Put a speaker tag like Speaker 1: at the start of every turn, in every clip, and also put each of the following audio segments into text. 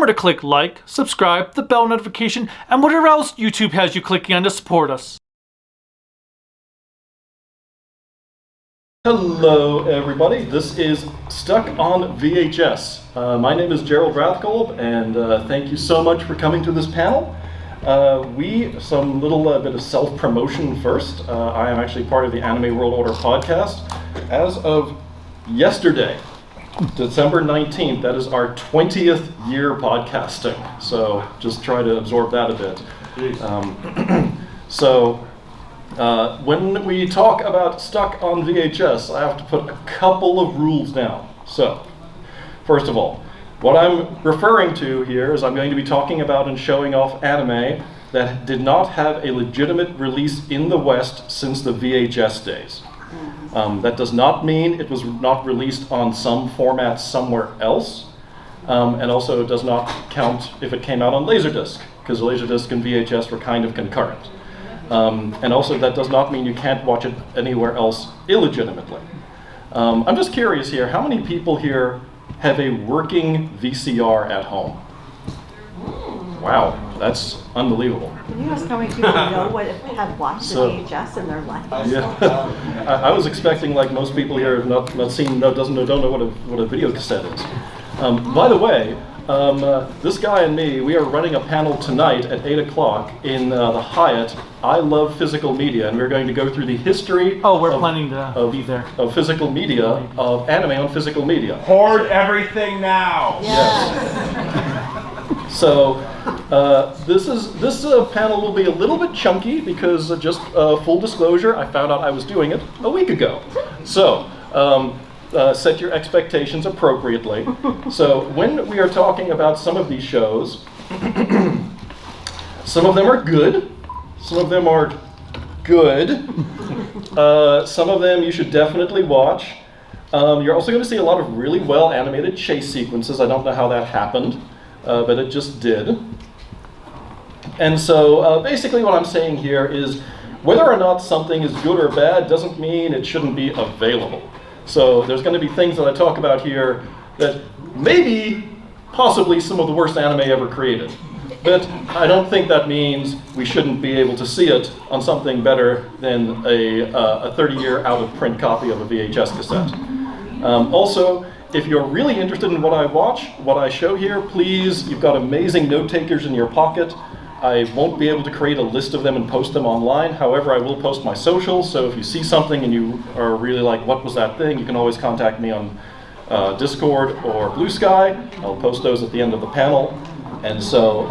Speaker 1: remember to click like, subscribe, the bell notification, and whatever else YouTube has you clicking on to support us.
Speaker 2: Hello everybody, this is Stuck on VHS. My name is Gerald Rathgold, and thank you so much for coming to this panel. Some little bit of self-promotion first. I am actually part of the Anime World Order podcast. As of yesterday, December 19th, that is our 20th year podcasting. So just try to absorb that a bit. When we talk about Stuck on VHS, I have to put a couple of rules down. So, first of all, what I'm referring to here is I'm going to be talking about and showing off anime that did not have a legitimate release in the West since the VHS days. That does not mean it was not released on some format somewhere else, and also it does not count if it came out on Laserdisc, because Laserdisc and VHS were kind of concurrent. And also that does not mean you can't watch it anywhere else illegitimately. I'm just curious here, how many people here have a working VCR at home? Wow, that's unbelievable.
Speaker 3: Can you ask how many people know what have watched the VHS in their life?
Speaker 2: Yeah, I was expecting, like most people here, have not seen, don't know what a video cassette is. By the way, this guy and me, we are running a panel tonight at 8 o'clock in the Hyatt, I Love Physical Media, and we're going to go through the history
Speaker 1: planning to be there.
Speaker 2: Of physical media, of anime on physical media.
Speaker 4: Hoard everything now!
Speaker 3: Yes.
Speaker 2: So, this panel will be a little bit chunky because just full disclosure, I found out I was doing it a week ago. So, set your expectations appropriately. So when we are talking about some of these shows, some of them are good, some of them are good, some of them you should definitely watch. You're also going to see a lot of really well animated chase sequences. I don't know how that happened, but it just did. And so basically what I'm saying here is whether or not something is good or bad doesn't mean it shouldn't be available. So there's going to be things that I talk about here that maybe, possibly some of the worst anime ever created. But I don't think that means we shouldn't be able to see it on something better than a 30-year out-of-print copy of a VHS cassette. Also, if you're really interested in what I watch, what I show here, please, you've got amazing note takers in your pocket. I won't be able to create a list of them and post them online. However, I will post my socials, so if you see something and you are really like, what was that thing, you can always contact me on Discord or Bluesky. I'll post those at the end of the panel. And so,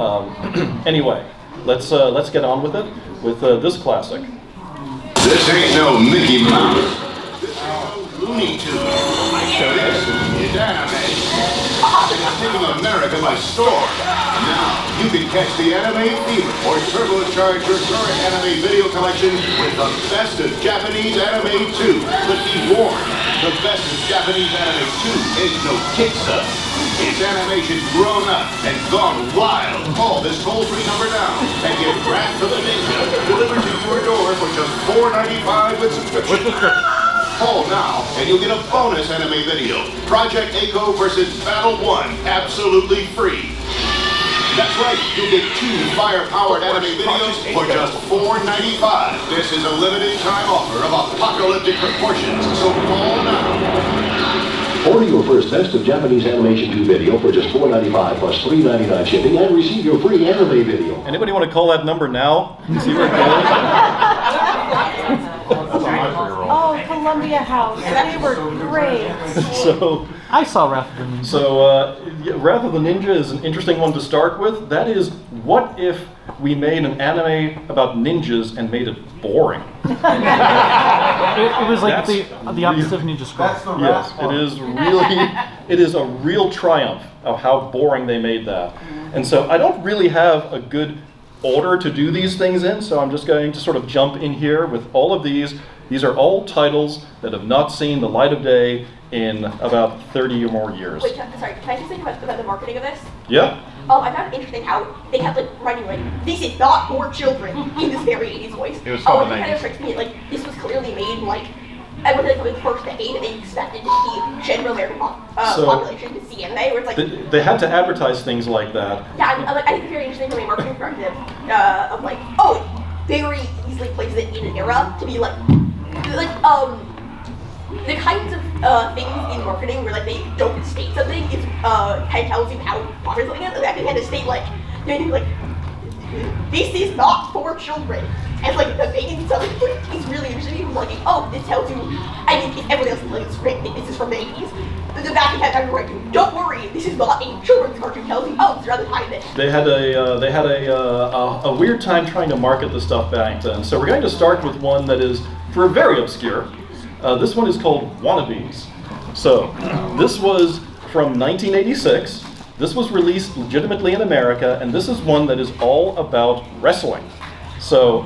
Speaker 2: anyway, let's get on with it with this classic.
Speaker 5: This ain't no Mickey Mouse. This ain't no Looney Tunes. This is anime. It's taking America by storm. Now, you can catch the anime fever or turbocharge your current anime video collection with the best of Japanese anime 2. But be warned, the best of Japanese anime 2 ain't no kid stuff. It's animation grown up and gone wild. Call this toll-free number now and get Wrath of the Ninja delivered to your door for just $4.95 with subscription. Call now and you'll get a bonus anime video. Project Echo versus Battle 1, absolutely free. That's right, you'll get 2 fire-powered anime videos for just $4.95. This is a limited time offer of apocalyptic proportions, so call now.
Speaker 6: Order your first Best of Japanese Animation 2 video for just $4.95 plus $3.99 shipping and receive your free anime video.
Speaker 2: Anybody want to call that number now? See where it goes?
Speaker 3: Oh, Columbia House. They were great.
Speaker 2: So
Speaker 1: I saw Wrath of the Ninja.
Speaker 2: So Wrath of the Ninja is an interesting one to start with. That is, what if we made an anime about ninjas and made it boring?
Speaker 1: It was like the opposite of Ninja Scroll.
Speaker 2: Yes, it is a real triumph of how boring they made that. And so I don't really have a good order to do these things in, so I'm just going to sort of jump in here with all of these. These are all titles that have not seen the light of day in about 30 or more years.
Speaker 7: Wait, sorry, can I just think about the marketing of this?
Speaker 2: Yeah.
Speaker 7: I found it interesting how they kept writing this is not for children in this very 80s voice.
Speaker 4: It was so
Speaker 7: it kind of strikes me this was clearly made and when they come in first decade, they expected the general American population to see anime, where it's like
Speaker 2: they had to advertise things like that.
Speaker 7: Yeah, I think it's very interesting from a marketing perspective of like, oh, it very easily places it in an era to be like the kinds of things in marketing where like they don't state something is kind of tells you how popular something is. They actually had to state like, they do like, this is not for children. And like the baby something is really interesting. Like, oh, this tells you. I mean, if everyone else is like, it's great. This is for babies. The back end had right to. Don't worry, this is not a children's cartoon. Tells you, oh, it's rather high than.
Speaker 2: They had a weird time trying to market the stuff back then. So we're going to start with one that is very obscure. This one is called Wannabes. So this was from 1986. This was released legitimately in America, and this is one that is all about wrestling. So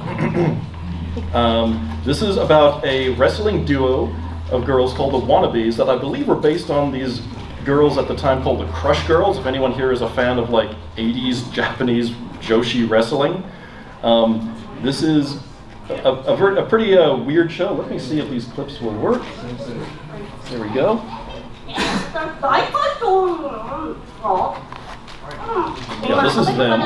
Speaker 2: this is about a wrestling duo of girls called the Wannabes that I believe were based on these girls at the time called the Crush Girls. If anyone here is a fan of like 80s Japanese Joshi wrestling. This is a pretty weird show. Let me see if these clips will work. There we go. Yeah, this is them.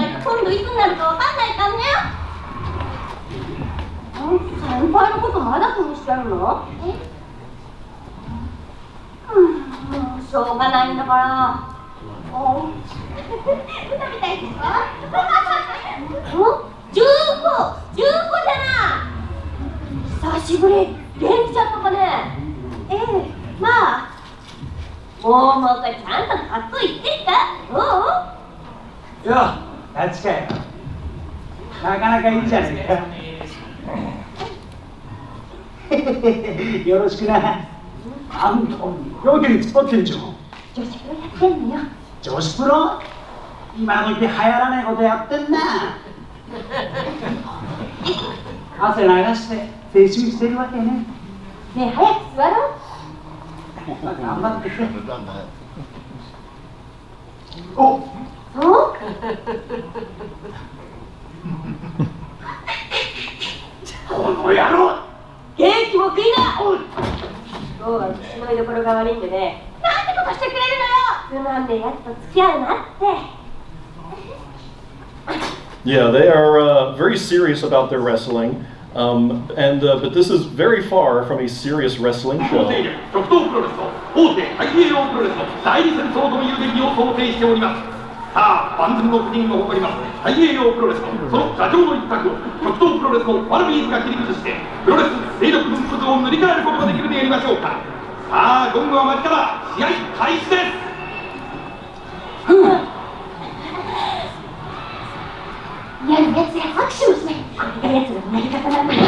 Speaker 8: Yeah, that's good. なかなかいいじゃないか。よろしくな。あんたよく使ってんじゃん。
Speaker 7: 女子プロやってんのよ。
Speaker 8: 女子プロ？今時流行らないことやってんな。汗流して青春してるわけね。
Speaker 7: ねえ、早く座ろう。
Speaker 8: 頑張ってくれ。お。
Speaker 7: お？
Speaker 8: この野郎！
Speaker 7: 元気も食いな！今日は私の居所が悪いんでね。なんてことしてくれるのよ！つまんねえやつと付き合うなって。
Speaker 2: Yeah, they are very serious about their wrestling, but this is very far from a serious wrestling show.
Speaker 9: さあ、万全の国を誇ります大栄養プロレスとその座長の一角を極東プロレスのワルビーズが切り崩してプロレス勢力分布図を塗り替えることができるでやりましょうか。さあ、ゴングは巻いたら試合開始です。
Speaker 7: やるやつや拍手をしない。これがやつのやり方なんだよ。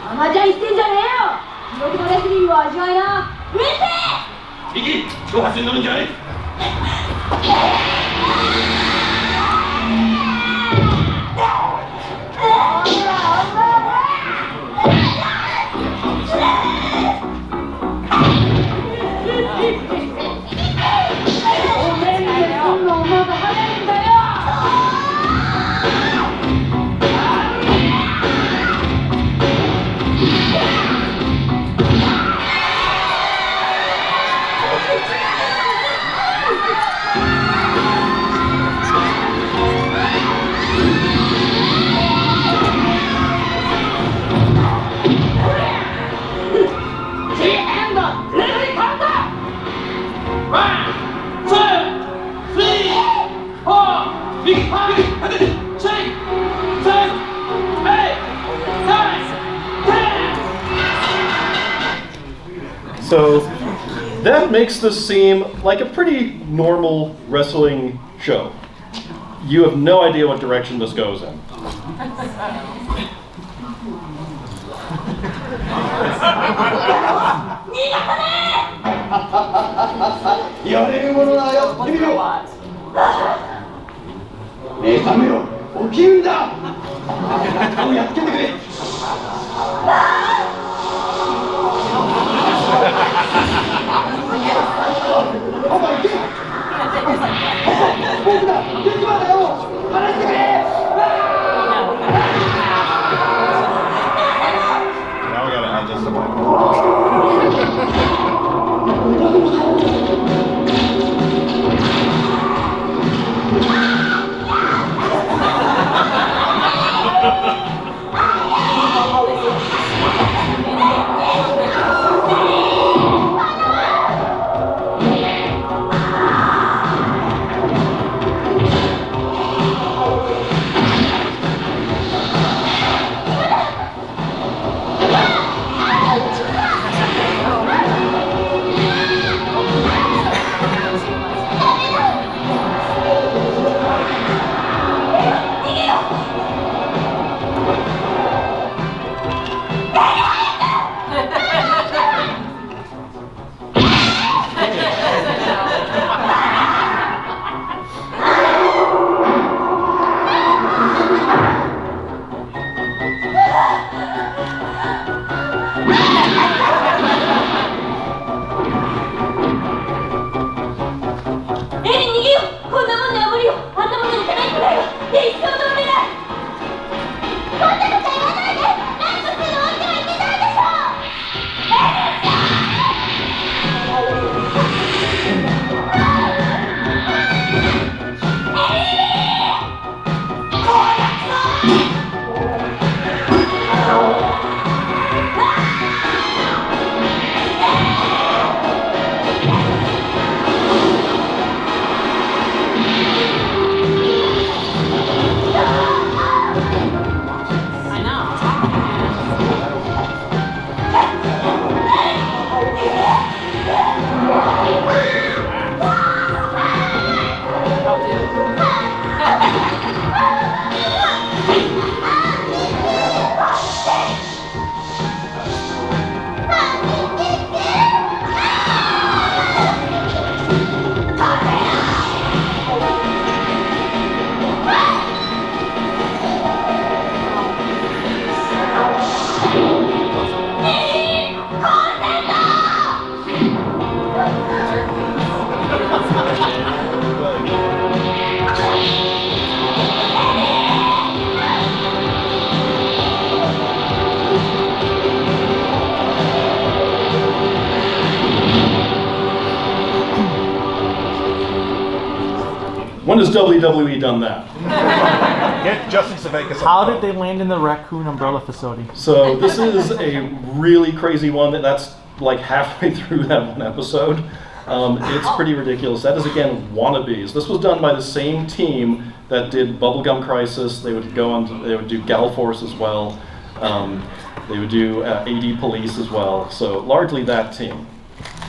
Speaker 7: アマちゃん言ってんじゃねえよ。地獄のレスリングを味わいな。うるせえ。
Speaker 9: 右、挑発に乗るんじゃない。
Speaker 2: So that makes this seem like a pretty normal wrestling show. You have no idea what direction this goes in.
Speaker 8: 僕だデスマだよ離してくれ
Speaker 5: Now we gotta add this to my
Speaker 2: When has WWE done that?
Speaker 4: Get Justin Savakis.
Speaker 1: How did they land in the Raccoon Umbrella facility?
Speaker 2: So this is a really crazy one that's like halfway through that one episode. It's pretty ridiculous. That is, again, Wannabes. This was done by the same team that did Bubblegum Crisis. They would go on. They would do Gal Force as well. They would do AD Police as well. So largely that team.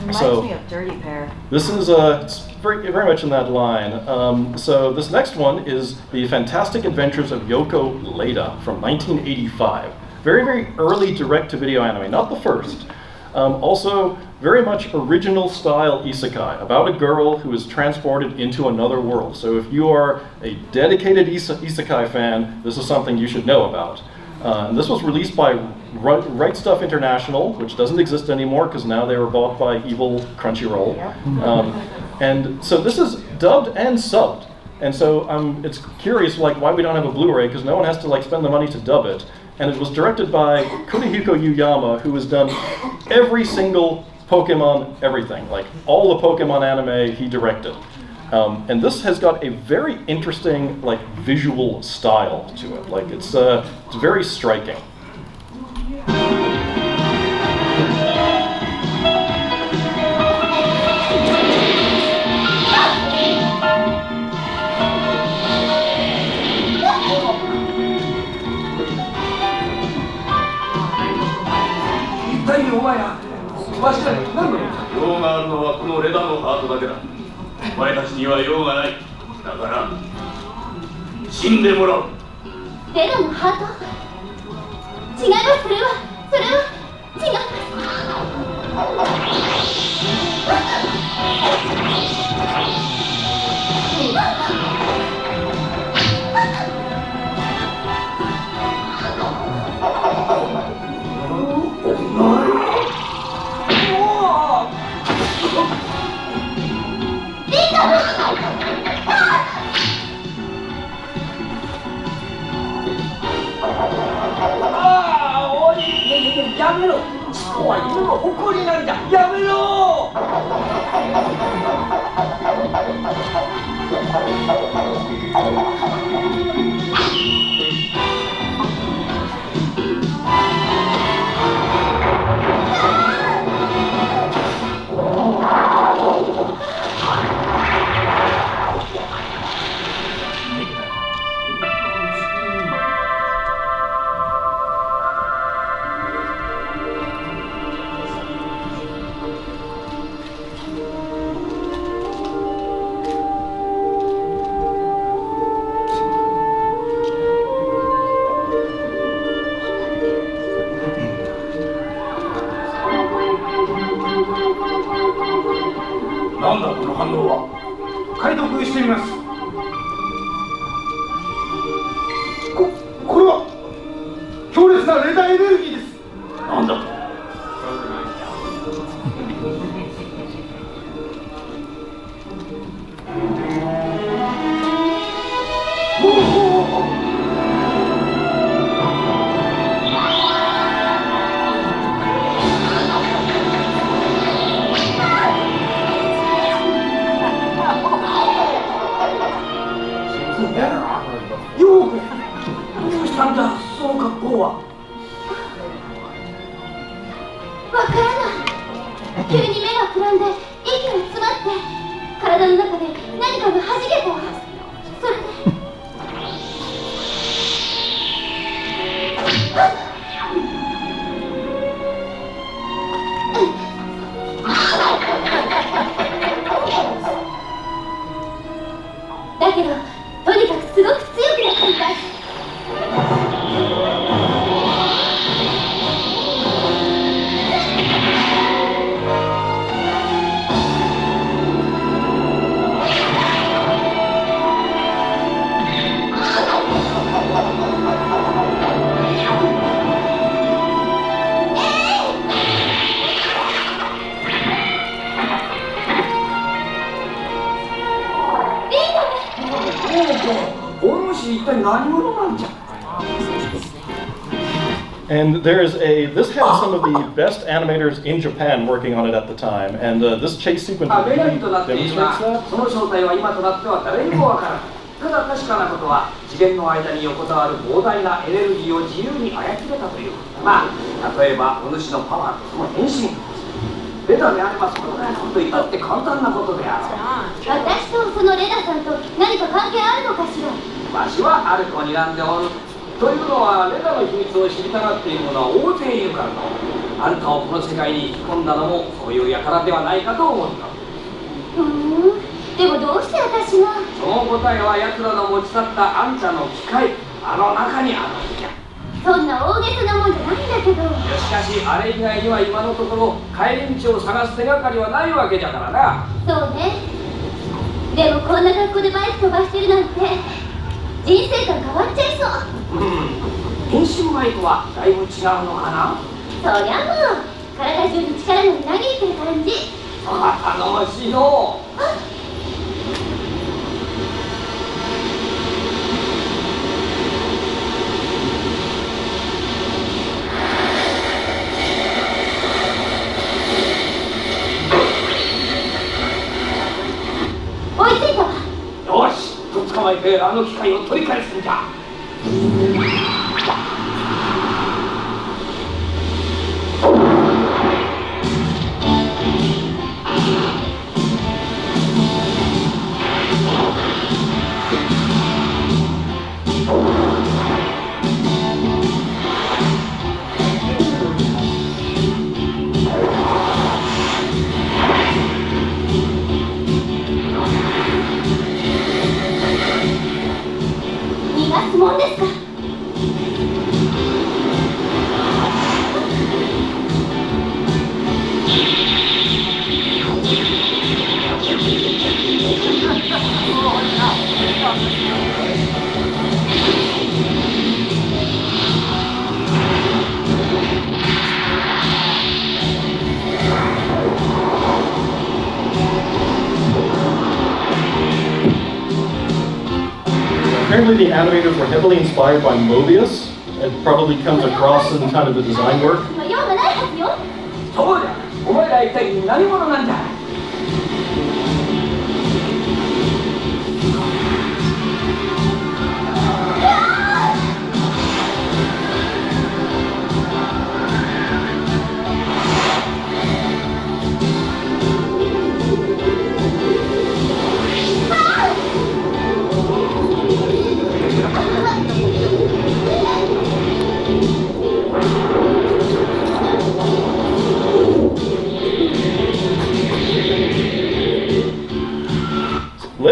Speaker 3: Reminds me of Dirty Pair.
Speaker 2: This is it's very much in that line. So this next one is The Fantastic Adventures of Yoko Leda from 1985. Very early direct-to-video anime, not the first. Also very much original style isekai, about a girl who is transported into another world. So if you are a dedicated isekai fan, this is something you should know about. And this was released by Right Stuff International, which doesn't exist anymore because now they were bought by evil Crunchyroll. And so this is dubbed and subbed. And so it's curious, like, why we don't have a Blu-ray, because no one has to like spend the money to dub it. And it was directed by Kunihiko Yuyama, who has done every single Pokemon everything. Like all the Pokemon anime he directed. And this has got a very interesting like visual style to it. Like it's very striking.
Speaker 8: やめろ。尻尾は犬の誇りなんだ。やめろ。
Speaker 9: なんだこの反応は。解読してみます。これは強烈なレーダーエネルギーです。なんだと。
Speaker 8: なんだその格好は。
Speaker 10: わからない。急に目がくらんで息が詰まって体の中で何かが弾けたわ。それでだけどとにかくすごく強くなったみたい。
Speaker 8: お主一体何者なんじゃ。
Speaker 2: And this had some of the best animators in Japan working on it at the time, and this chase sequence really demonstrates that.
Speaker 8: その正体は今となっては誰にもわからない。ただ確かなことは次元の間に横たわる膨大なエネルギーを自由に操れたという。まあ例えばお主のパワーとその変身。レダであればそのぐらいのこと言ったって簡単なことであろう。
Speaker 10: 私とそのレダさんと何か関係あるのかしら。
Speaker 8: わしはある子にらんでおる。というのはレダの秘密を知りたがっている者は大勢いるからの。あんたをこの世界に引き込んだのもそういう輩ではないかと思った。
Speaker 10: でもどうして私が。
Speaker 8: その答えは奴らの持ち去ったあんたの機械、あの中にあるんじゃ。
Speaker 10: そんな大げさなもんじゃないんだけど。
Speaker 8: しかしあれ以外には今のところ帰り道を探す手がかりはないわけじゃからな。
Speaker 10: そうね。でもこんな格好でバイク飛ばしてるなんて人生観変わっちゃいそう。
Speaker 8: 変身前とはだいぶ違うのかな。
Speaker 10: そりゃもう体中に力がみなぎってる感じ。
Speaker 8: 頼もしいの。
Speaker 10: 追いついたわ。
Speaker 8: よし、とっ捕まえてあの機械を取り返すんじゃ。
Speaker 10: 逃がすもんですか。
Speaker 2: Apparently the animators were heavily inspired by Mobius. It probably comes across in kind of the design work.
Speaker 8: そうじゃ、お前ら一体何者なんじゃ。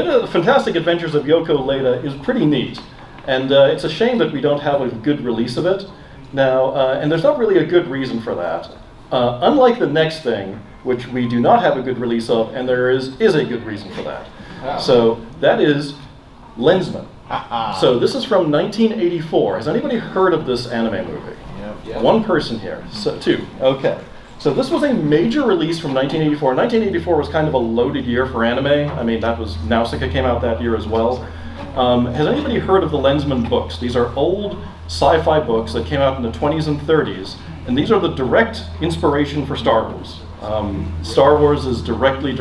Speaker 2: The Fantastic Adventures of Yoko Leda is pretty neat, and it's a shame that we don't have a good release of it now, and there's not really a good reason for that. Unlike the next thing, which we do not have a good release of, and there is a good reason for that.
Speaker 4: Oh.
Speaker 2: So that is Lensman. So this is from 1984. Has anybody heard of this anime movie?
Speaker 4: Yep.
Speaker 2: One person here. So two. Okay. So this was a major release from 1984. 1984 was kind of a loaded year for anime. I mean, that was Nausicaa came out that year as well. Has anybody heard of the Lensman books? These are old sci-fi books that came out in the 20s and 30s, and these are the direct inspiration for Star Wars. Star Wars has directly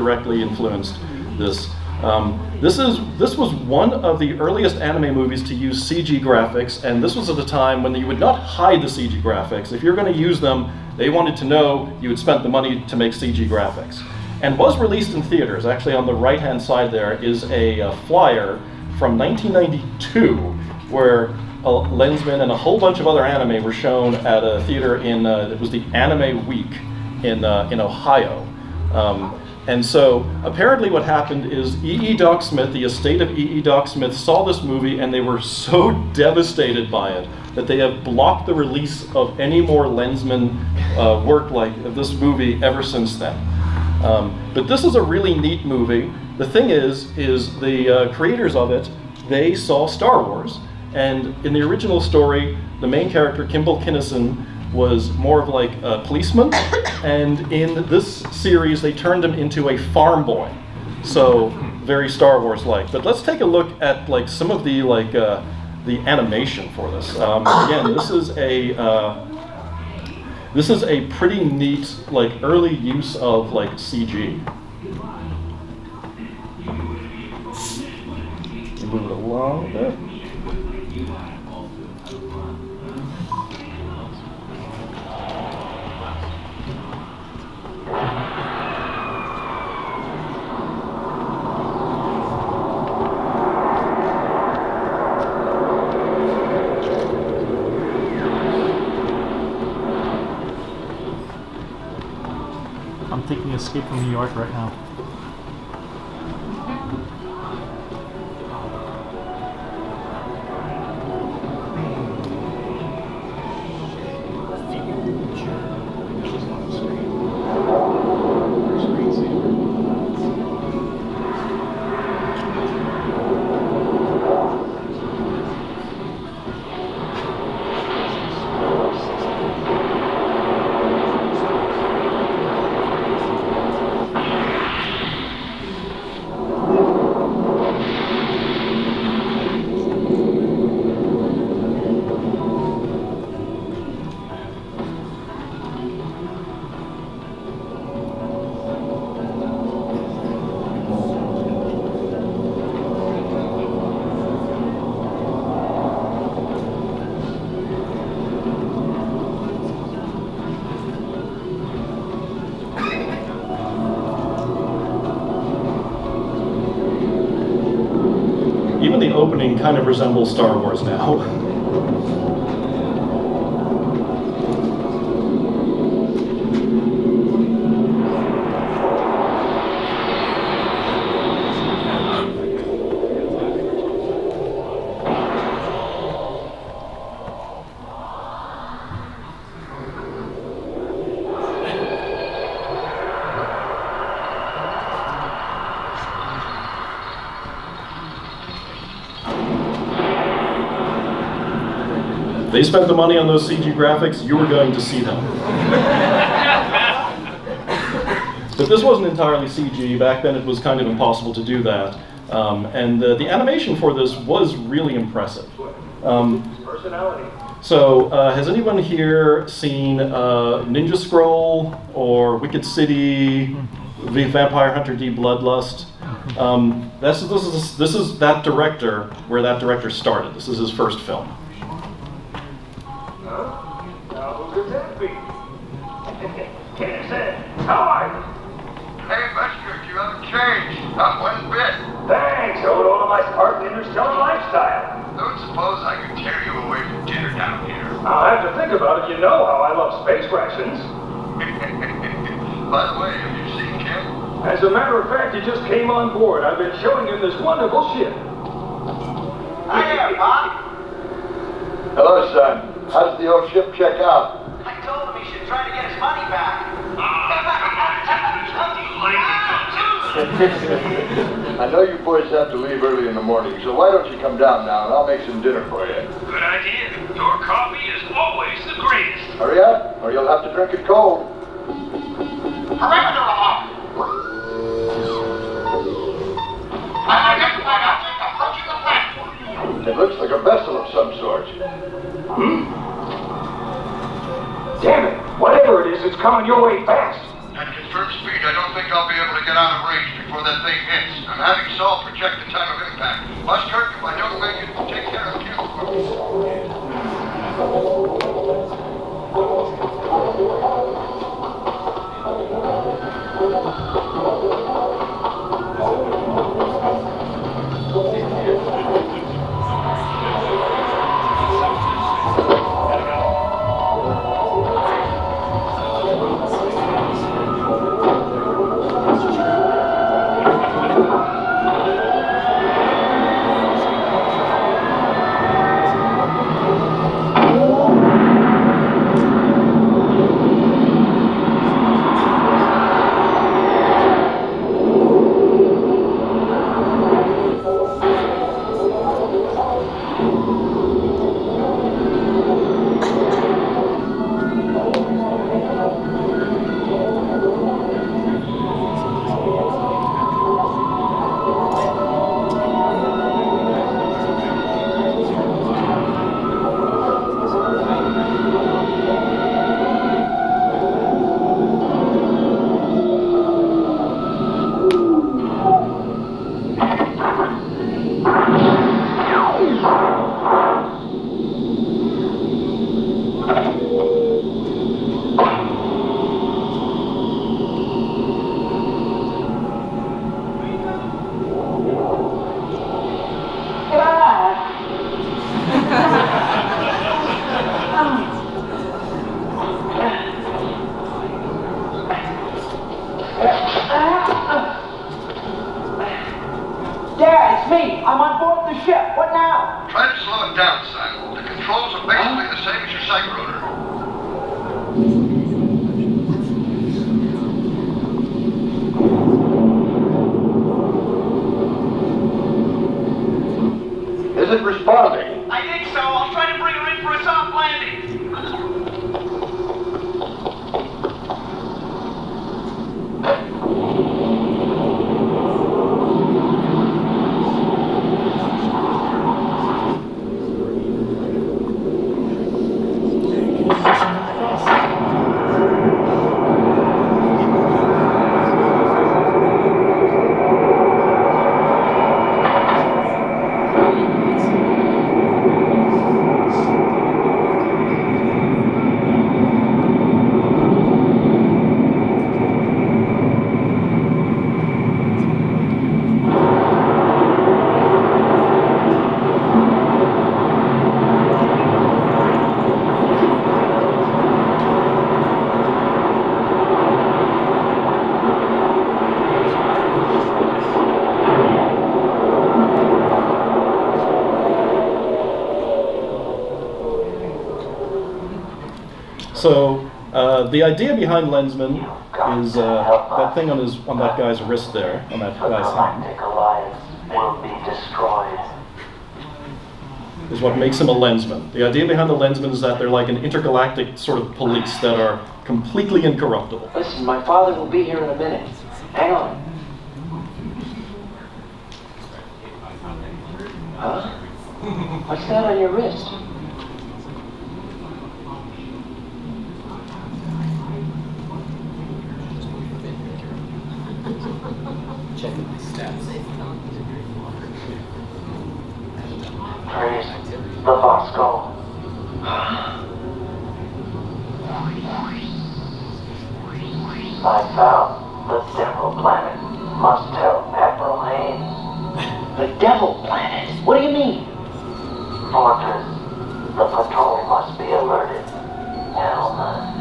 Speaker 2: influenced this. This was one of the earliest anime movies to use CG graphics, and this was at a time when you would not hide the CG graphics. If you're going to use them, they wanted to know you had spent the money to make CG graphics. And was released in theaters. Actually, on the right-hand side there is a flyer from 1992, where Lensman and a whole bunch of other anime were shown at a theater in, it was the Anime Week in Ohio. And so apparently what happened is E.E. Doc Smith, the estate of E.E. Doc Smith, saw this movie and they were so devastated by it that they have blocked the release of any more Lensman work like this movie ever since then. But this is a really neat movie. The thing is the creators of it, they saw Star Wars, and in the original story, the main character, Kimball Kinnison, was more of like a policeman, and in this series they turned him into a farm boy. So very Star Wars-like. But let's take a look at like some of the the animation for this. Again, this is a pretty neat like early use of like CG. Move it along a bit.
Speaker 1: I'm thinking Escape from New York right now. Even the opening kind of resembles Star Wars now. They spent the money on those CG graphics, you were going to see them. But this wasn't entirely CG. Back then it was kind of impossible to do that. And the animation for this was really impressive.
Speaker 2: So, has anyone here seen Ninja Scroll or Wicked City, The Vampire Hunter D Bloodlust? This is that director, where that director started. This is his first film.
Speaker 8: Now who could that be? How are you?
Speaker 5: Hey, Buster, you haven't changed. Not one bit.
Speaker 8: Thanks, owed all of my smart interstellar lifestyle.
Speaker 5: Don't suppose I could tear you away from dinner down here.
Speaker 8: I'll have to think about it. You know how I love space rations.
Speaker 5: By the way, have you seen Kim?
Speaker 8: As a matter of fact, he just came on board. I've been showing him this wonderful ship.
Speaker 5: Hi there, Pop.
Speaker 11: Hello, son. How does the old ship check out?
Speaker 5: I told him he should try to get his money back.
Speaker 11: I know you boys have to leave early in the morning, so why don't you come down now and I'll make some dinner for you.
Speaker 9: Good idea. Your coffee is always the greatest.
Speaker 11: Hurry up, or you'll have to drink it cold. It looks like a vessel of some sort.
Speaker 8: Damn it! Whatever it is, it's coming your way fast.
Speaker 5: At confirmed speed, I don't think I'll be able to get out of range before that thing hits. I'm having Saul project the time of impact. Buster, if I don't make it, take care of you.
Speaker 8: Dad, it's me. I'm on board the ship. What now?
Speaker 5: Try to slow it down, son. The controls are basically the same as your psych rotor.
Speaker 11: Is it responding?
Speaker 9: I think so. I'll try to bring her in for a soft landing.
Speaker 2: So the idea behind Lensman is that thing on that guy's wrist there, on that guy's hand,
Speaker 12: will be destroyed.
Speaker 2: is what makes him a lensman. The idea behind the lensman is that they're like an intergalactic sort of police that are completely incorruptible.
Speaker 12: Listen, my father will be here in a minute. Hang on. Huh? What's that on your wrist? Praise the Bosco. I found the Devil Planet. Must tell Admiral Haynes.
Speaker 13: The Devil Planet? What do you mean?
Speaker 12: Fortress, the patrol must be alerted. Helmet.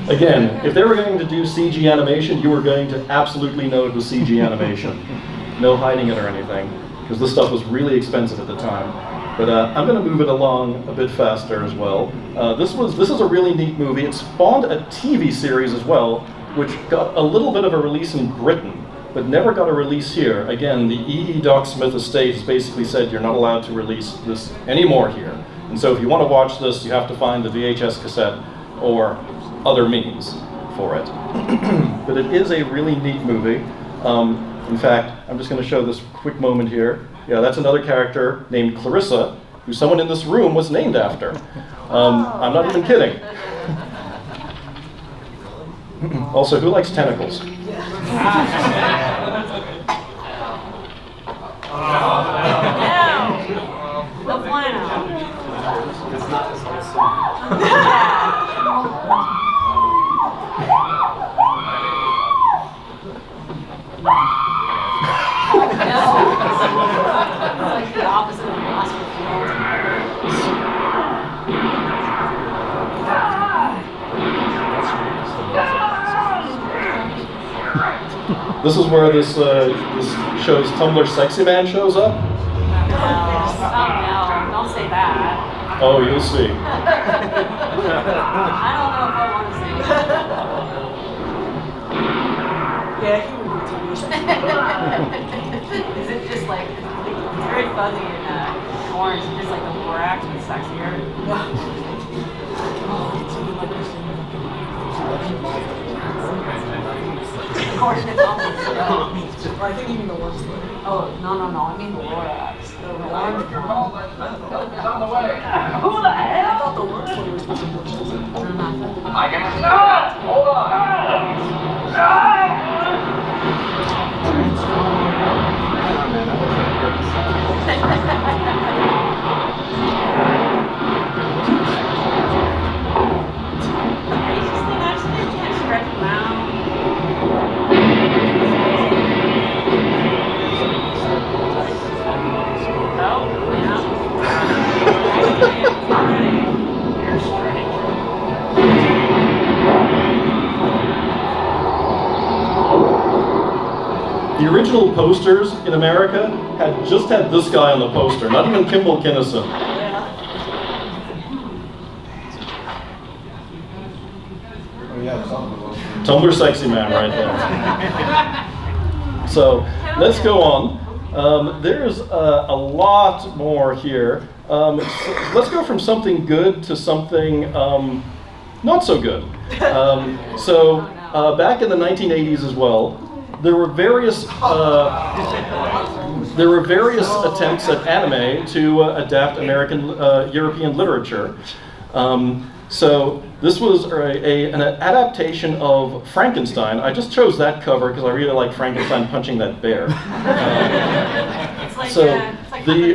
Speaker 2: Again, if they were going to do CG animation, you were going to absolutely know it was CG animation. No hiding it or anything, because this stuff was really expensive at the time. But I'm going to move it along a bit faster as well. This is a really neat movie. It spawned a TV series as well, which got a little bit of a release in Britain, but never got a release here. Again, the E.E. Doc Smith estate has basically said you're not allowed to release this anymore here. And so if you want to watch this, you have to find the VHS cassette or other means for it. But it is a really neat movie. In fact, I'm just going to show this quick moment here. Yeah, that's another character named Clarissa, who someone in this room was named after. I'm not even kidding. Also, who likes tentacles?
Speaker 14: Like the opposite of Oscar
Speaker 2: This is where this show's Tumblr Sexy Man shows up.
Speaker 14: Oh no, don't say that.
Speaker 2: Oh, you'll see.
Speaker 14: I don't know if I want to see it. Yeah, he would be Is it just like, it's very fuzzy and orange, just like the borax but sexier? I think you mean the worst one. Oh, no, I mean the borax. The orange one. It's on the way. Who the hell? I thought the worst one was supposed to be I can stop! Hold
Speaker 2: The original posters in America had just had this guy on the poster, not even Kimball Kinnison. Tumblr Sexy Man right there. So let's go on. There's a lot more here. So let's go from something good to something not so good. Back in the 1980s as well, there were various attempts at anime to adapt European literature. So this was an adaptation of Frankenstein. I just chose that cover because I really like Frankenstein punching that bear.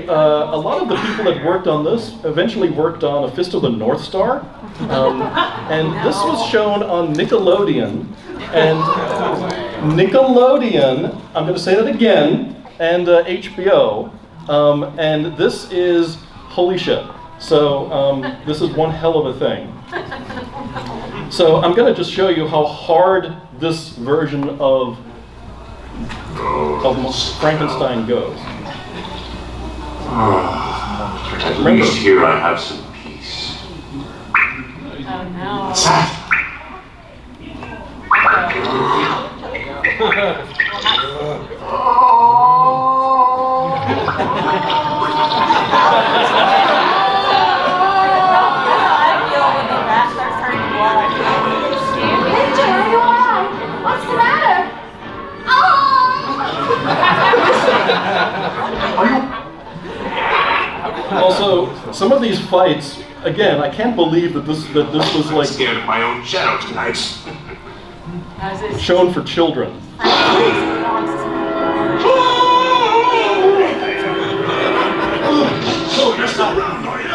Speaker 2: A lot of the people that worked on this eventually worked on A Fist of the North Star. And this was shown on Nickelodeon. And Nickelodeon, I'm going to say that again, and HBO. And this is holy shit. So this is one hell of a thing. So I'm going to just show you how hard this version of Frankenstein goes.
Speaker 5: At least here I have some peace.
Speaker 14: Oh no.
Speaker 5: What's that?
Speaker 10: What's the matter?
Speaker 2: Also, some of these fights again, I can't believe that this was like
Speaker 5: scared of my own shadow tonight.
Speaker 2: shown for children.
Speaker 5: So you're still around, are you?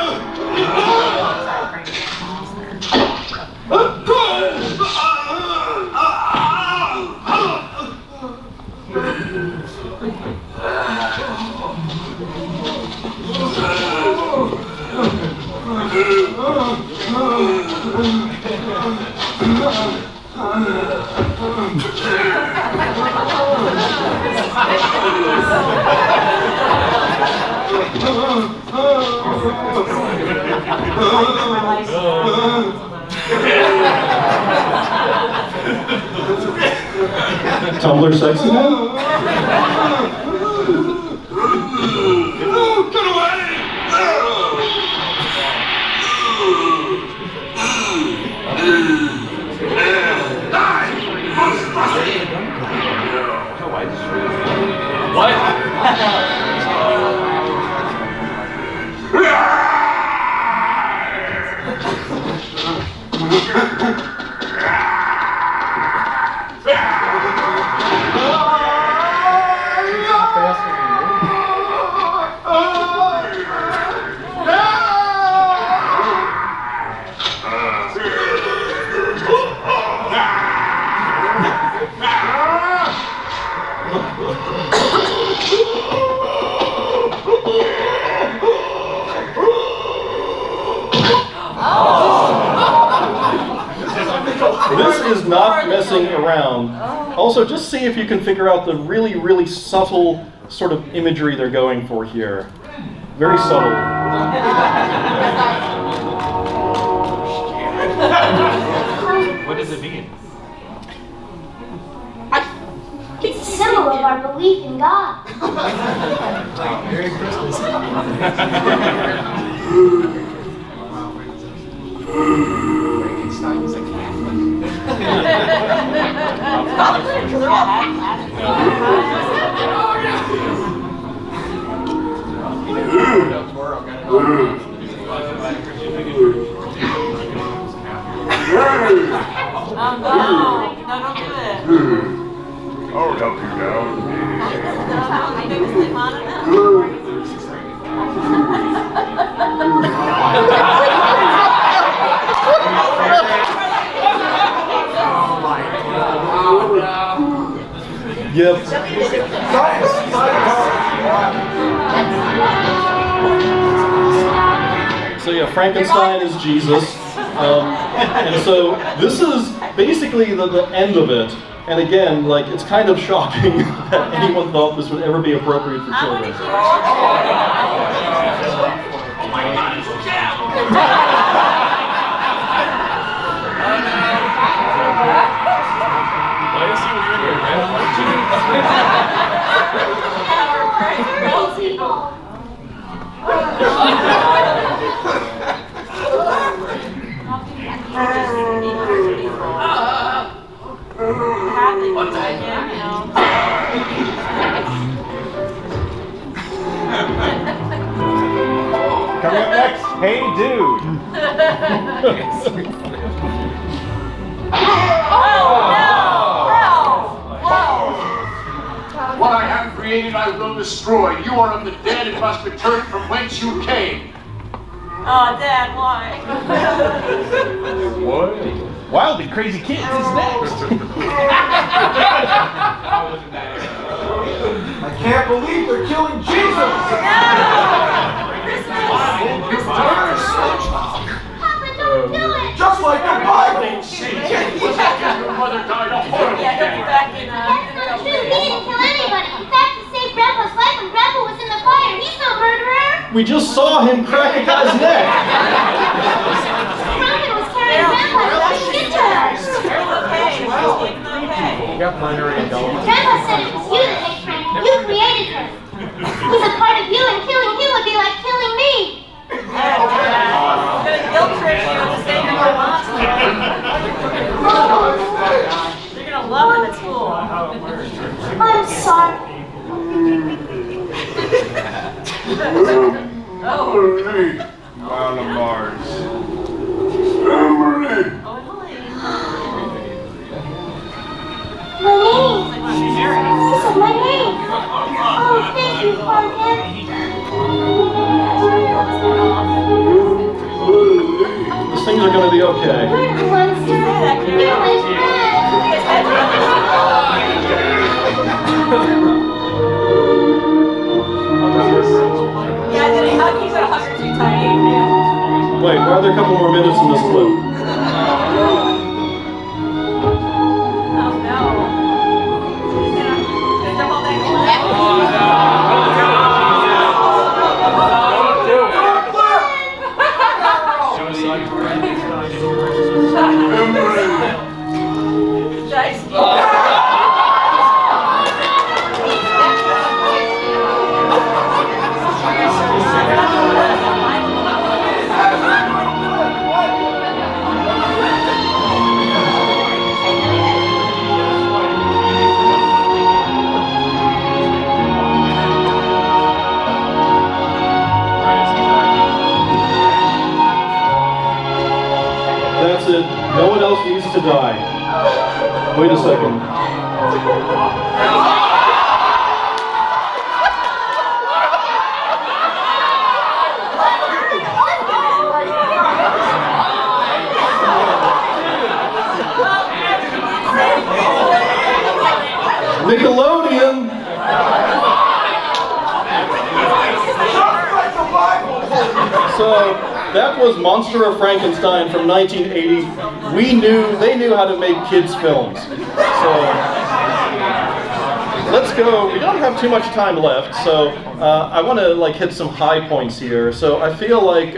Speaker 2: Tumblr sexy man?
Speaker 5: Get away!
Speaker 2: This is not messing around. Also, just see if you can figure out the really, really subtle sort of imagery they're going for here. Very subtle.
Speaker 15: What does it mean?
Speaker 10: It's a symbol of our belief in God.
Speaker 15: Merry Christmas. Frankenstein's a
Speaker 14: No, don't do it.
Speaker 5: I'll help you down.
Speaker 2: Yep. So yeah, Frankenstein is Jesus. And so this is basically the end of it. And again, like, it's kind of shocking that anyone thought this would ever be appropriate for children.
Speaker 15: Why is he wearing a red
Speaker 4: Coming up next, Hey Dude.
Speaker 5: What I have created I will destroy. You are of the dead and must return from whence you came.
Speaker 14: Oh, Dad, why?
Speaker 4: What? Wild and Crazy Kids is next.
Speaker 16: I can't believe they're killing Jesus!
Speaker 10: Papa, don't do it!
Speaker 16: Just like the Bible!
Speaker 5: Your mother died a horrible
Speaker 14: Yeah, he'll be back in
Speaker 10: That's not true. He didn't kill anybody. In fact, he saved Grandpa's life when Grandpa was in the fire. He's no murderer.
Speaker 2: We just saw him crack a guy's neck.
Speaker 10: Robin was carrying Grandpa to get to her.
Speaker 15: You got minor indulgence.
Speaker 10: Grandpa said it was you that made Frank. You created her. He's a part of you, and killing him would be like killing me.
Speaker 14: I'm gonna guilt trip you into saying you're my monster. You're gonna love it at school.
Speaker 10: I'm sorry.
Speaker 14: Oh.
Speaker 5: Out of Mars.
Speaker 10: Oh, thank you, Parker.
Speaker 2: These things are going to be okay.
Speaker 10: You're monster. You're my
Speaker 14: Yeah, he's at 100 too tiny. Yeah.
Speaker 2: Wait, why are there a couple more minutes in this clip? That's it. No one else needs to die. Wait a second. Nickelodeon! So, that was Monster of Frankenstein from 1980. They knew how to make kids' films. So, let's go. We don't have too much time left, so I want to hit some high points here. So I feel like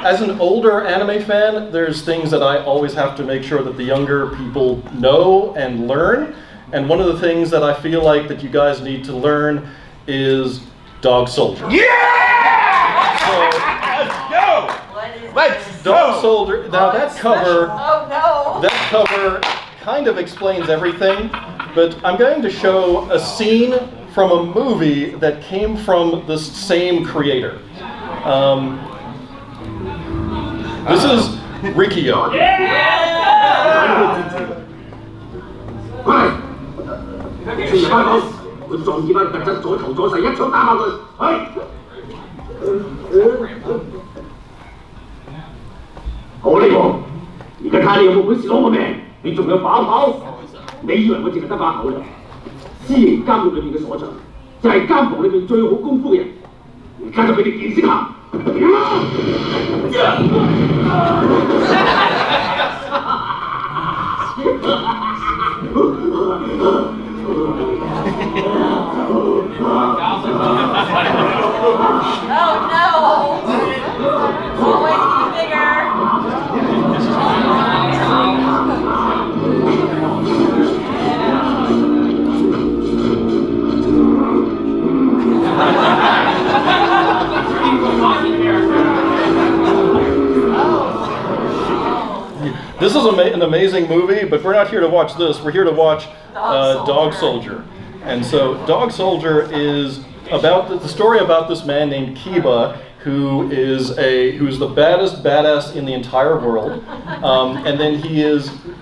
Speaker 2: as an older anime fan, there's things that I always have to make sure that the younger people know and learn. And one of the things that I feel like that you guys need to learn is Dog Soldier.
Speaker 4: Yeah!
Speaker 2: So,
Speaker 4: let's
Speaker 2: Dog
Speaker 4: go!
Speaker 2: Soldier. Now that cover.
Speaker 14: Oh no!
Speaker 2: That cover kind of explains everything, but I'm going to show a scene from a movie that came from the same creator. This is Rikio.
Speaker 14: Oh no! Always be bigger.
Speaker 2: This is an amazing movie, but we're not here to watch this. We're here to watch Dog Soldier. And so Dog Soldier is about the story about this man named Kiba, who's the baddest badass in the entire world. And then he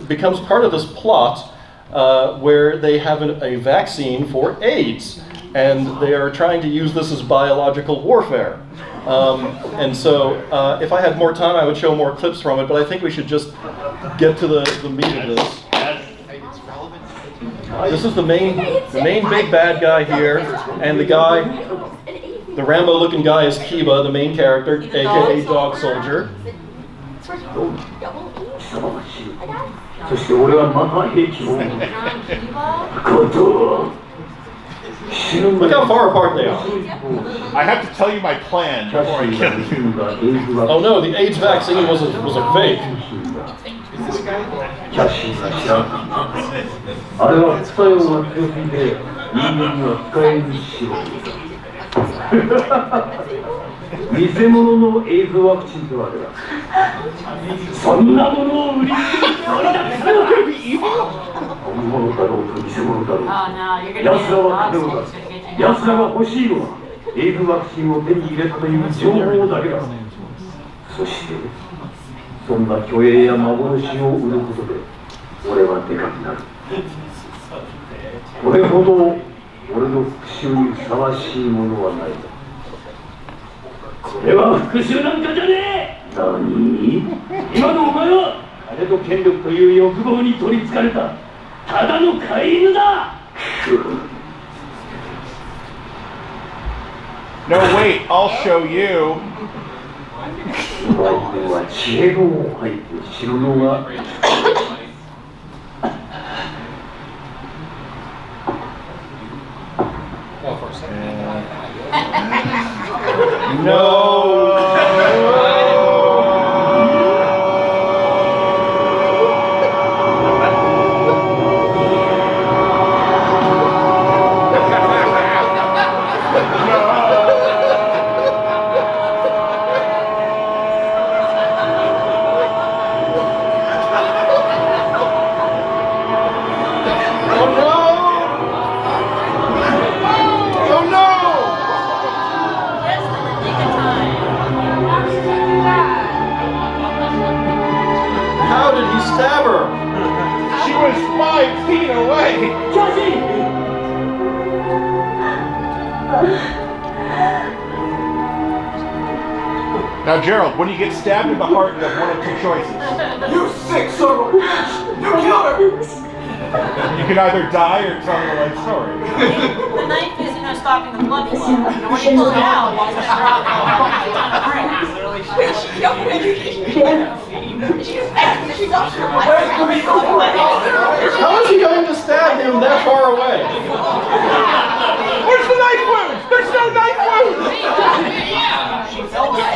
Speaker 2: becomes part of this plot where they have a vaccine for AIDS. And they are trying to use this as biological warfare. And so if I had more time, I would show more clips from it, but I think we should just get to the meat of this. This is the main big bad guy here, and the Rambo-looking guy is Kiba, the main character, aka Dog Soldier. Look how far apart they are.
Speaker 4: I have to tell you my plan before I kill you.
Speaker 2: Oh no, the AIDS vaccine was a fake.
Speaker 6: 俺の復讐にふさわしいものはない。
Speaker 8: これは復讐なんかじゃねえ。
Speaker 6: 何？
Speaker 8: 今のお前は金と権力という欲望に取りつかれたただの飼い犬だ。
Speaker 4: No, wait, I'll show you.
Speaker 6: お前には知恵のを入って知るのが。
Speaker 2: How did he stab her?
Speaker 4: She was 5 feet away. Now, Gerald, when you get stabbed in the heart, you have one of two choices.
Speaker 16: You sick son of a bitch! You killed her!
Speaker 4: You can either die or tell me the life story.
Speaker 14: The knife is, stopping the blood flow. And when you pull it out, while it's
Speaker 2: How is he going to stab him that far away?
Speaker 4: Where's the knife wound? There's no knife wound!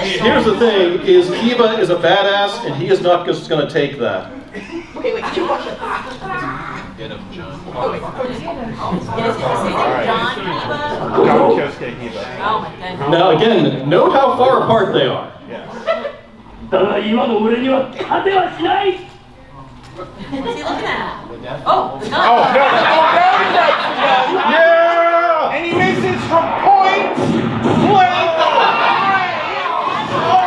Speaker 2: Here's the thing, is Kiba is a badass, and he is not just going to take that.
Speaker 7: Okay, wait, 2 questions.
Speaker 15: Get him, John.
Speaker 4: John Kyosuke Kiba.
Speaker 14: Oh my goodness.
Speaker 2: Now again, note how far apart they are.
Speaker 8: だが今の俺には勝てはしない。
Speaker 14: What's he looking at? Oh, the gun.
Speaker 4: Oh, no, yeah! And he misses from point blank. Oh!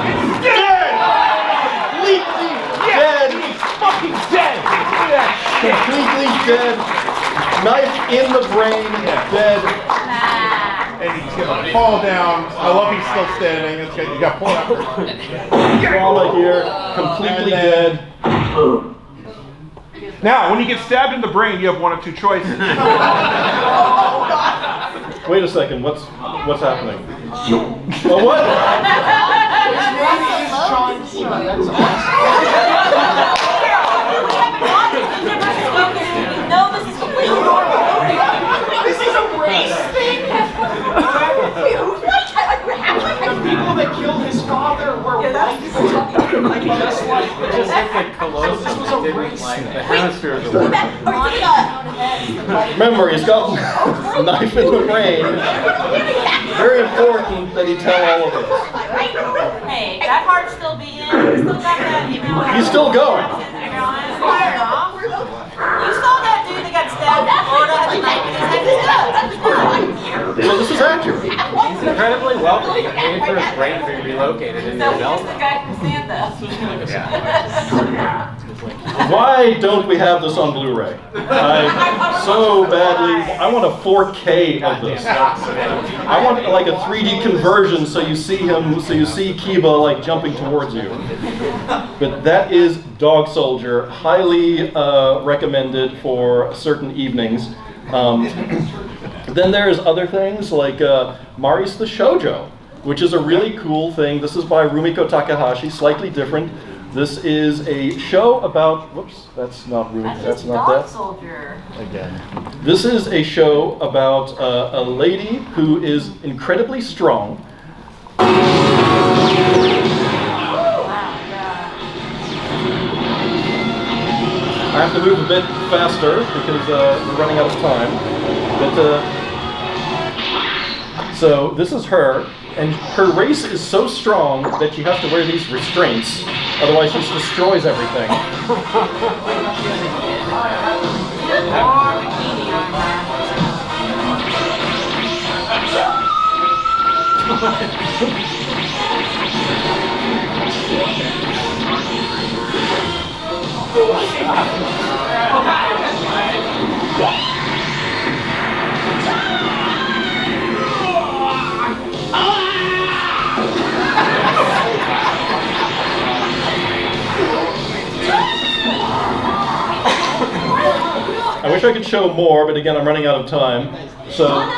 Speaker 4: It's dead!
Speaker 2: Completely dead!
Speaker 4: He's fucking dead! Look at that shit!
Speaker 2: Completely dead. Knife in the brain, dead.
Speaker 4: And he's gonna fall down. I love he's still standing. It's good. You got pulled out.
Speaker 2: Trauma here, completely dead.
Speaker 4: Now, when you get stabbed in the brain, you have one of two choices.
Speaker 2: Wait a second, what's happening? Oh, what?
Speaker 16: His name is John Kiba. That's awesome.
Speaker 14: No, this is completely normal.
Speaker 16: This is a race thing?
Speaker 7: Wait, who's white?
Speaker 16: People that killed his father were white. Just like
Speaker 15: Colossus
Speaker 16: this was a
Speaker 15: didn't
Speaker 16: race
Speaker 15: like
Speaker 16: thing.
Speaker 15: the hemispheres of the
Speaker 2: Remember, he's got a knife in the brain. Very important that he tell all of us.
Speaker 14: Hey, that heart's still beating. He's still got that,
Speaker 2: He's still going.
Speaker 14: You saw that dude that got stabbed in Florida at the knife in his head.
Speaker 2: So this is accurate.
Speaker 15: He's incredibly wealthy. He paid for his brain to be relocated in
Speaker 14: So
Speaker 15: New
Speaker 14: he's just the
Speaker 15: Delta.
Speaker 14: guy from Santa.
Speaker 2: Why don't we have this on Blu-ray? I so badly, I want a 4K of this. I want like a 3D conversion so you see him, so you see Kiba like jumping towards you. But that is Dog Soldier, highly recommended for certain evenings. Then there's other things like Mari's the Shoujo, which is a really cool thing. This is by Rumiko Takahashi, slightly different. This is a show about, whoops, that's not Rumiko, that's not
Speaker 14: Dog
Speaker 2: that.
Speaker 14: Soldier.
Speaker 2: Again. This is a show about a lady who is incredibly strong. I have to move a bit faster because we're running out of time. But so this is her, and her race is so strong that she has to wear these restraints, otherwise she just destroys everything. I wish I could show more, but again, I'm running out of time. So,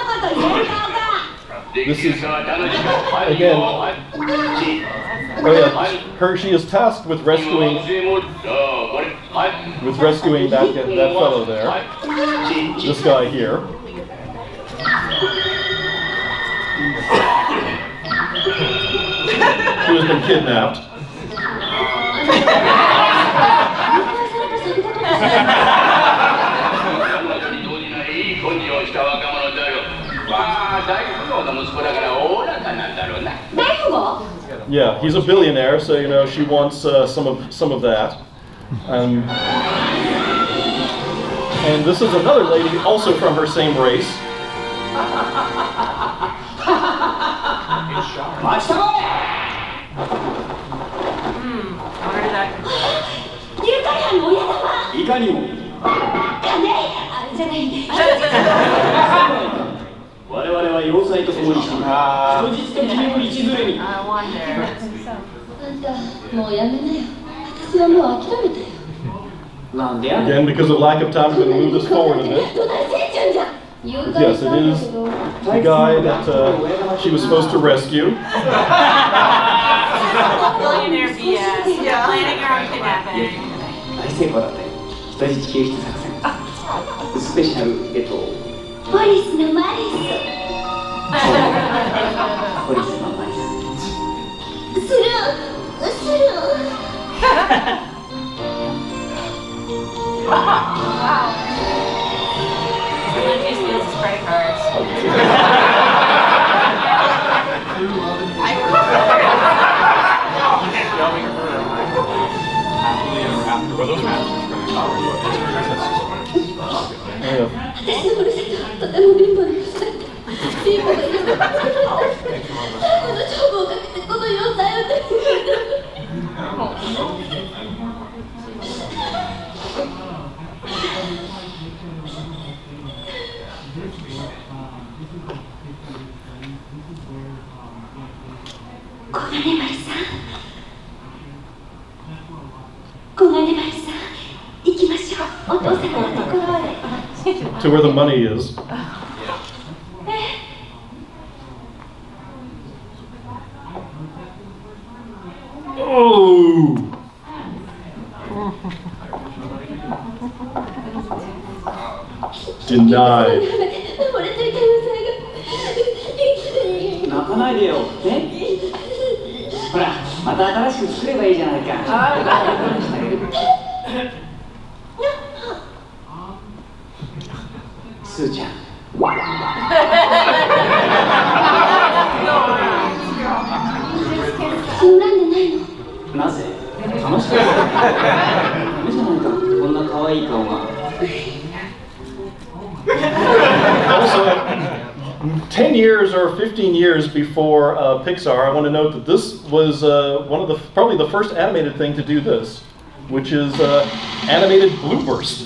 Speaker 2: this is, again, oh yeah, she is tasked with rescuing that fellow there. This guy here. Who has been kidnapped. Yeah, he's a billionaire, so you know she wants some of that. And this is another lady, also from her same race. Again, because of lack of time, I'm going to move this forward a bit. Yes, it is the guy that she was supposed to rescue.
Speaker 14: Billionaire BS. Yeah. Planning her own kidnapping.
Speaker 8: 大成功だったよ。人質救出作戦。スペシャル
Speaker 10: ポリスのマリス。
Speaker 8: ポリスのマリス。
Speaker 10: スルー。
Speaker 14: Wow. Someone just steals his credit cards.
Speaker 2: To where the money is. Oh! Denied.
Speaker 8: 泣かないでよ。ね？ほら、また新しく作ればいいじゃないか。スーちゃん。
Speaker 10: 恨んでないの？
Speaker 8: なぜ？楽しかった。ダメじゃないか。こんな可愛い顔が。
Speaker 2: Also, 10 years or 15 years before Pixar, I want to note that this was probably the first animated thing to do this, which is animated bloopers.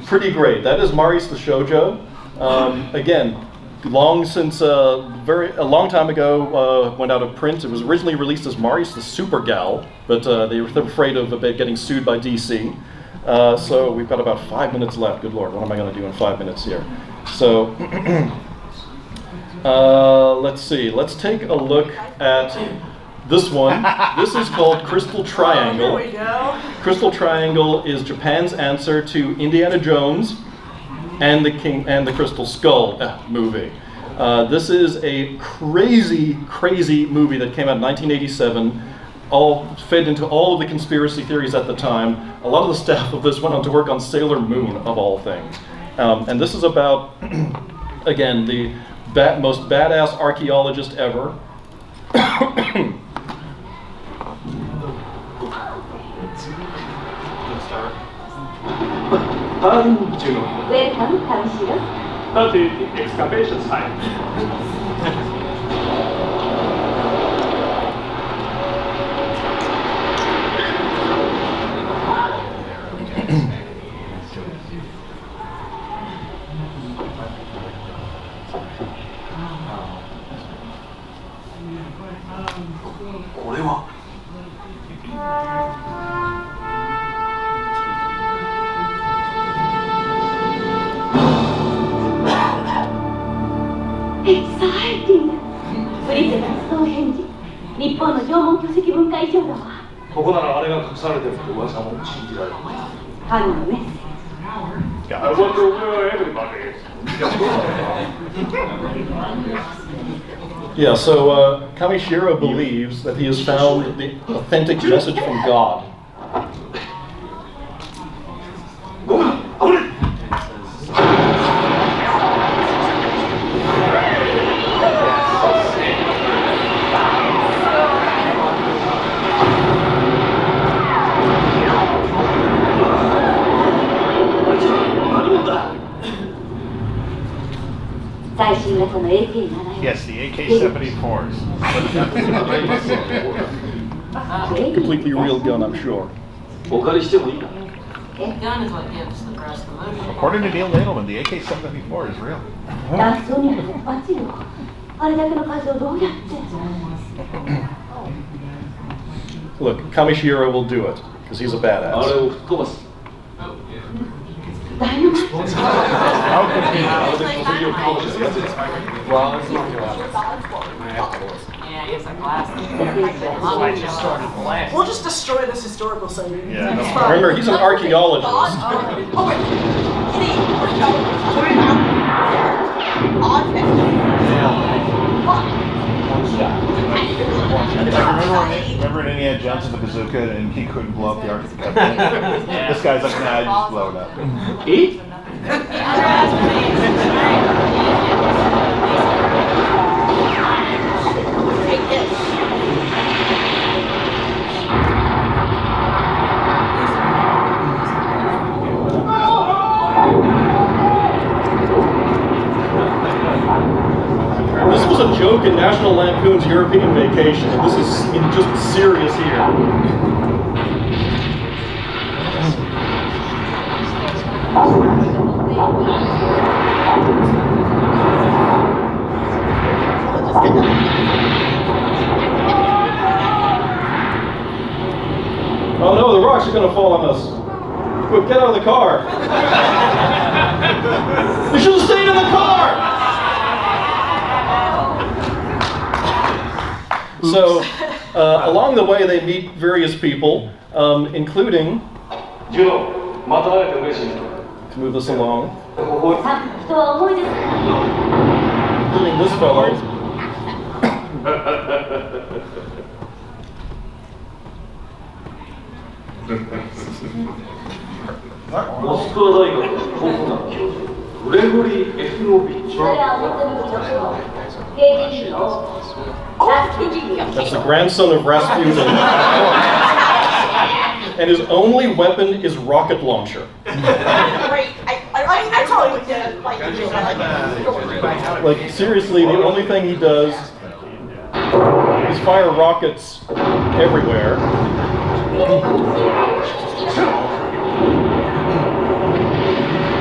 Speaker 2: Pretty great. That is Maurice the Shoujo. Again, a long time ago, went out of print. It was originally released as Maurice the Super Gal, but they were afraid of getting sued by DC. So we've got about 5 minutes left. Good Lord, what am I going to do in 5 minutes here? So let's see. Let's take a look at this one. This is called Crystal Triangle.
Speaker 14: Here we go.
Speaker 2: Crystal Triangle is Japan's answer to Indiana Jones and the Crystal Skull movie. This is a crazy, crazy movie that came out in 1987. All fed into all of the conspiracy theories at the time. A lot of the staff of this went on to work on Sailor Moon, of all things. And this is about, again, the most badass archaeologist ever.
Speaker 10: Welcome, Kamishiro.
Speaker 9: That is excavation site.
Speaker 10: Exciting! プリテナストーンヘンジ、日本の縄文巨石文化以上だわ。
Speaker 9: ここならあれが隠されてるって噂も信じられる。
Speaker 10: 神のメッセージ。
Speaker 9: I wonder where everybody is.
Speaker 2: Yeah, so Kamishiro believes that he has found the authentic message from God.
Speaker 4: Yes, the AK-74s.
Speaker 2: Completely real gun, I'm sure.
Speaker 14: Gun is what gives the rest of the movie.
Speaker 4: According to Neil Nadelman, the AK-74 is real.
Speaker 2: Look, Kamishiro will do it, because he's a badass.
Speaker 15: Well, it's not
Speaker 14: Yeah, it's like glasses.
Speaker 16: We'll just destroy this historical site.
Speaker 4: Yeah, no
Speaker 2: Remember, he's an archaeologist.
Speaker 4: Remember when Indiana Jones had the bazooka and he couldn't blow up the Ark of the Covenant? This guy's like, nah, you just blow it up.
Speaker 14: Eat?
Speaker 2: This was a joke in National Lampoon's European Vacation, and this is just serious here. Oh no, the rocks are going to fall on us. Quick, get out of the car. You should have stayed in the car! So, along the way, they meet various people, including. To move this along. Including this fellow. That's the grandson of Rasputin. And his only weapon is rocket launcher.
Speaker 7: I totally would
Speaker 2: Like, seriously, the only thing he does is fire rockets everywhere.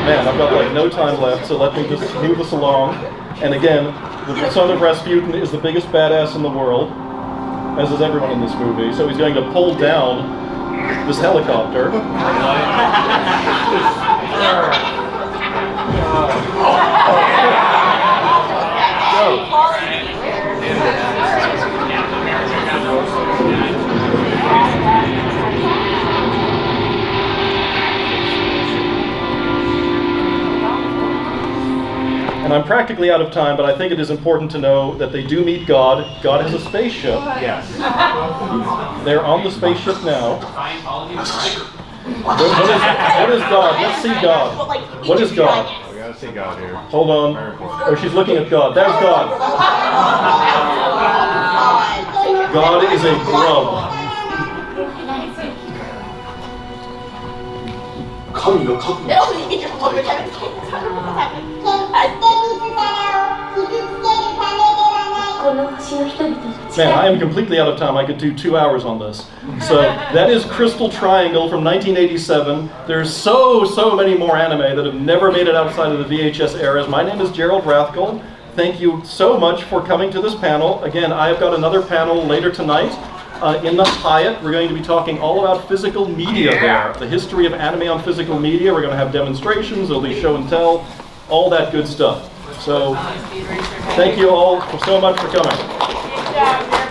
Speaker 2: Man, I've got like no time left, so let me just move this along. And again, the son of Rasputin is the biggest badass in the world, as is everyone in this movie. So he's going to pull down this helicopter. And I'm practically out of time, but I think it is important to know that they do meet God. God has a spaceship.
Speaker 4: Yes.
Speaker 2: They're on the spaceship now. What is God? Let's see God. What is God?
Speaker 4: We gotta see God here.
Speaker 2: Hold on. Oh, she's looking at God. There's God. God is a grub. Man, I am completely out of time. I could do 2 hours on this. So that is Crystal Triangle from 1987. There's so many more anime that have never made it outside of the VHS eras. My name is Gerald Rathgall. Thank you so much for coming to this panel. Again, I've got another panel later tonight in the Hyatt. We're going to be talking all about physical media there. The history of anime on physical media. We're going to have demonstrations. There'll be show and tell. All that good stuff. So thank you all so much for coming.
Speaker 7: Good job,